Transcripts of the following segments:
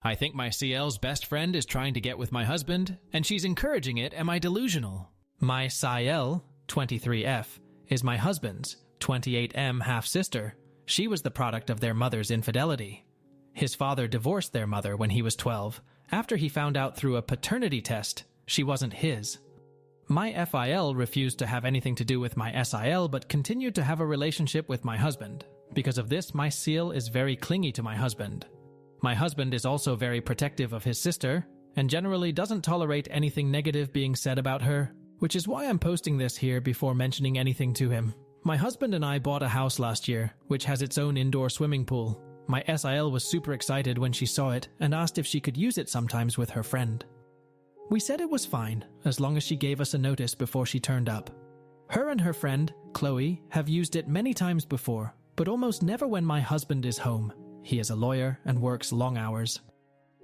I think my SIL's best friend is trying to get with my husband, and she's encouraging it. Am I delusional? My SIL, 23F, is my husband's, 28M half-sister. She was the product of their mother's infidelity. His father divorced their mother when he was 12, after he found out through a paternity test she wasn't his. My FIL refused to have anything to do with my SIL but continued to have a relationship with my husband. Because of this, my SIL is very clingy to my husband. My husband is also very protective of his sister, and generally doesn't tolerate anything negative being said about her, which is why I'm posting this here before mentioning anything to him. My husband and I bought a house last year, which has its own indoor swimming pool. My SIL was super excited when she saw it and asked if she could use it sometimes with her friend. We said it was fine, as long as she gave us a notice before she turned up. Her and her friend, Chloe, have used it many times before, but almost never when my husband is home. He is a lawyer and works long hours.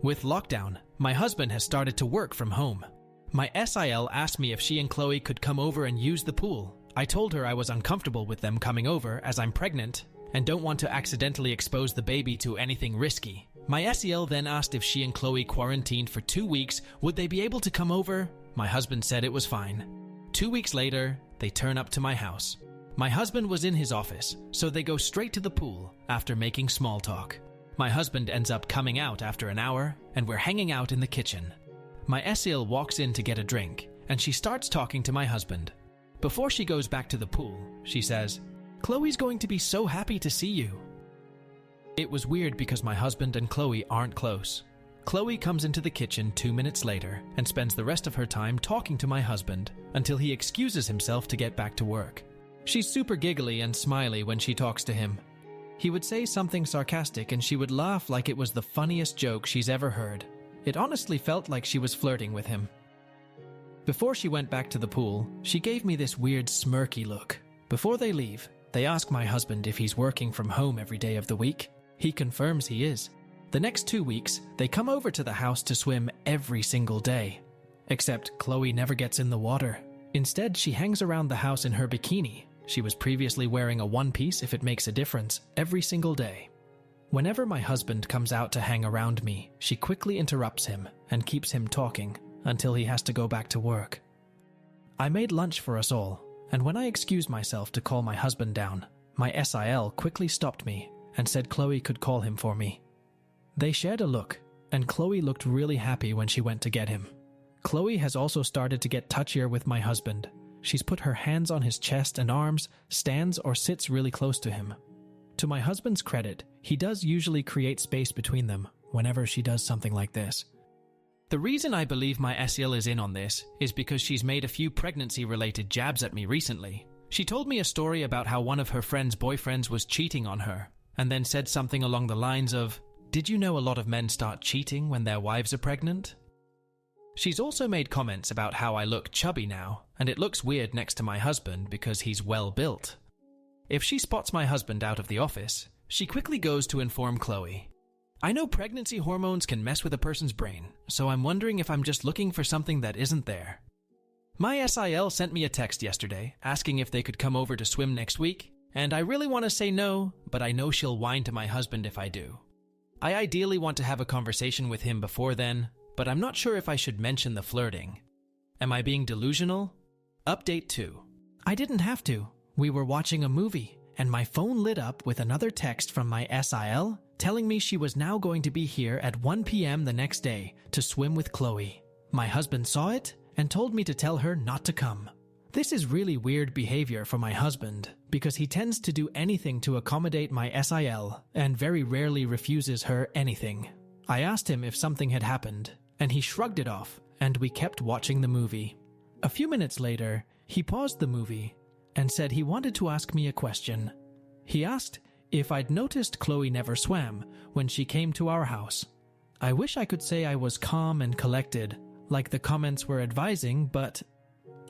With lockdown, my husband has started to work from home. My SIL asked me if she and Chloe could come over and use the pool. I told her I was uncomfortable with them coming over as I'm pregnant and don't want to accidentally expose the baby to anything risky. My SIL then asked if she and Chloe quarantined for 2 weeks, would they be able to come over? My husband said it was fine. 2 weeks later, they turn up to my house. My husband was in his office, so they go straight to the pool after making small talk. My husband ends up coming out after an hour, and we're hanging out in the kitchen. My SIL walks in to get a drink, and she starts talking to my husband. Before she goes back to the pool, she says, "Chloe's going to be so happy to see you." It was weird because my husband and Chloe aren't close. Chloe comes into the kitchen 2 minutes later and spends the rest of her time talking to my husband until he excuses himself to get back to work. She's super giggly and smiley when she talks to him. He would say something sarcastic and she would laugh like it was the funniest joke she's ever heard. It honestly felt like she was flirting with him. Before she went back to the pool, she gave me this weird smirky look. Before they leave, they ask my husband if he's working from home every day of the week. He confirms he is. The next 2 weeks, they come over to the house to swim every single day. Except Chloe never gets in the water. Instead, she hangs around the house in her bikini. She was previously wearing a one-piece, if it makes a difference, every single day. Whenever my husband comes out to hang around me, she quickly interrupts him and keeps him talking until he has to go back to work. I made lunch for us all, and when I excused myself to call my husband down, my SIL quickly stopped me and said Chloe could call him for me. They shared a look, and Chloe looked really happy when she went to get him. Chloe has also started to get touchier with my husband. She's put her hands on his chest and arms, stands or sits really close to him. To my husband's credit, he does usually create space between them whenever she does something like this. The reason I believe my SIL is in on this is because she's made a few pregnancy-related jabs at me recently. She told me a story about how one of her friend's boyfriends was cheating on her, and then said something along the lines of, "Did you know a lot of men start cheating when their wives are pregnant?" She's also made comments about how I look chubby now, and it looks weird next to my husband because he's well built. If she spots my husband out of the office, she quickly goes to inform Chloe. I know pregnancy hormones can mess with a person's brain, so I'm wondering if I'm just looking for something that isn't there. My SIL sent me a text yesterday asking if they could come over to swim next week, and I really want to say no, but I know she'll whine to my husband if I do. I ideally want to have a conversation with him before then, but I'm not sure if I should mention the flirting. Am I being delusional? Update 2. I didn't have to. We were watching a movie, and my phone lit up with another text from my SIL telling me she was now going to be here at 1 p.m. the next day to swim with Chloe. My husband saw it and told me to tell her not to come. This is really weird behavior for my husband because he tends to do anything to accommodate my SIL and very rarely refuses her anything. I asked him if something had happened, and he shrugged it off, and we kept watching the movie. A few minutes later, he paused the movie and said he wanted to ask me a question. He asked if I'd noticed Chloe never swam when she came to our house. I wish I could say I was calm and collected, like the comments were advising, but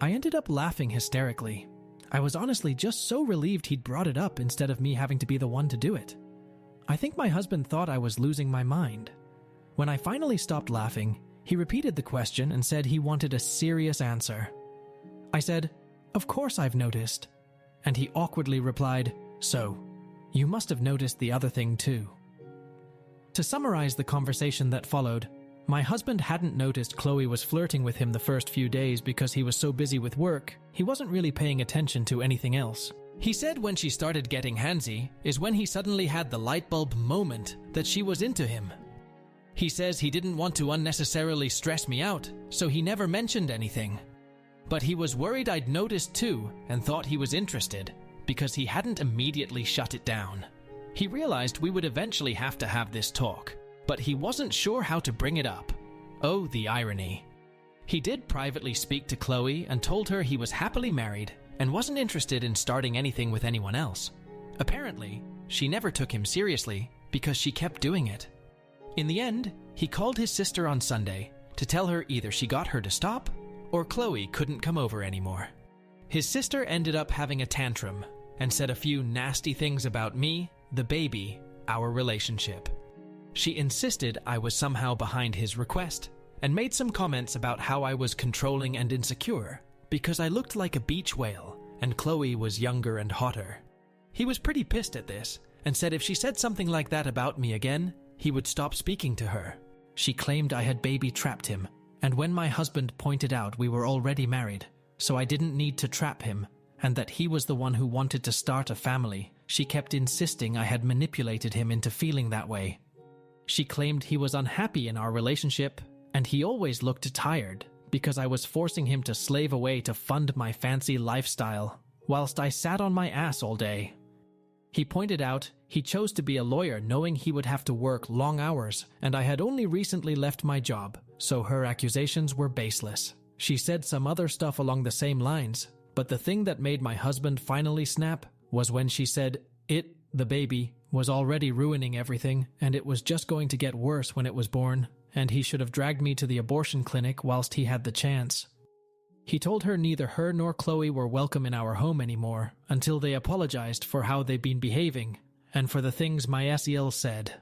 I ended up laughing hysterically. I was honestly just so relieved he'd brought it up instead of me having to be the one to do it. I think my husband thought I was losing my mind. When I finally stopped laughing, he repeated the question and said he wanted a serious answer. I said, "Of course I've noticed." And he awkwardly replied, "So, you must have noticed the other thing too." To summarize the conversation that followed, my husband hadn't noticed Chloe was flirting with him the first few days because he was so busy with work, he wasn't really paying attention to anything else. He said when she started getting handsy is when he suddenly had the light bulb moment that she was into him. He says he didn't want to unnecessarily stress me out, so he never mentioned anything. But he was worried I'd noticed too and thought he was interested because he hadn't immediately shut it down. He realized we would eventually have to have this talk, but he wasn't sure how to bring it up. Oh, the irony. He did privately speak to Chloe and told her he was happily married and wasn't interested in starting anything with anyone else. Apparently, she never took him seriously because she kept doing it. In the end, he called his sister on Sunday to tell her either she got her to stop or Chloe couldn't come over anymore. His sister ended up having a tantrum and said a few nasty things about me, the baby, our relationship. She insisted I was somehow behind his request and made some comments about how I was controlling and insecure because I looked like a beach whale and Chloe was younger and hotter. He was pretty pissed at this and said if she said something like that about me again, he would stop speaking to her. She claimed I had baby trapped him, and when my husband pointed out we were already married, so I didn't need to trap him, and that he was the one who wanted to start a family, she kept insisting I had manipulated him into feeling that way. She claimed he was unhappy in our relationship, and he always looked tired because I was forcing him to slave away to fund my fancy lifestyle, whilst I sat on my ass all day. He pointed out he chose to be a lawyer knowing he would have to work long hours, and I had only recently left my job, so her accusations were baseless. She said some other stuff along the same lines, but the thing that made my husband finally snap was when she said the baby, was already ruining everything, and it was just going to get worse when it was born, and he should have dragged me to the abortion clinic whilst he had the chance. He told her neither her nor Chloe were welcome in our home anymore until they apologized for how they'd been behaving and for the things my SIL said.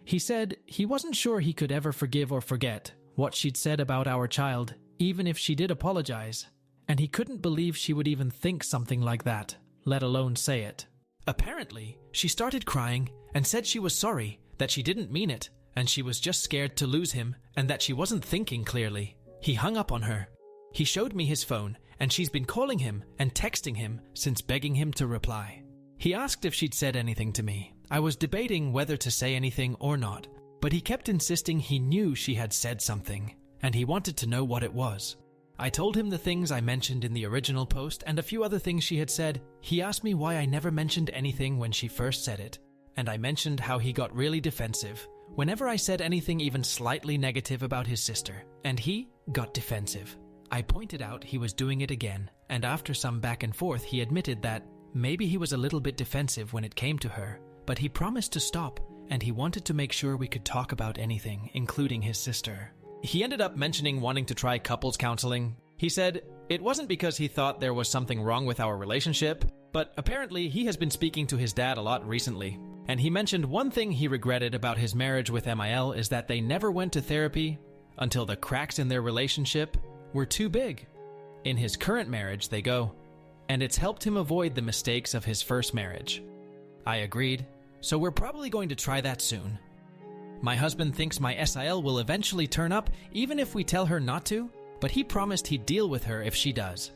He said he wasn't sure he could ever forgive or forget what she'd said about our child, even if she did apologize, and he couldn't believe she would even think something like that, let alone say it. Apparently, she started crying and said she was sorry, that she didn't mean it, and she was just scared to lose him and that she wasn't thinking clearly. He hung up on her. He showed me his phone, and she's been calling him and texting him since begging him to reply. He asked if she'd said anything to me. I was debating whether to say anything or not, but he kept insisting he knew she had said something, and he wanted to know what it was. I told him the things I mentioned in the original post and a few other things she had said. He asked me why I never mentioned anything when she first said it, and I mentioned how he got really defensive whenever I said anything even slightly negative about his sister, and he got defensive. I pointed out he was doing it again, and after some back and forth he admitted that maybe he was a little bit defensive when it came to her, but he promised to stop, and he wanted to make sure we could talk about anything, including his sister. He ended up mentioning wanting to try couples counseling. He said it wasn't because he thought there was something wrong with our relationship, but apparently he has been speaking to his dad a lot recently. And he mentioned one thing he regretted about his marriage with MIL is that they never went to therapy until the cracks in their relationship were too big. In his current marriage, they go, and it's helped him avoid the mistakes of his first marriage. I agreed, so we're probably going to try that soon. My husband thinks my SIL will eventually turn up even if we tell her not to, but he promised he'd deal with her if she does.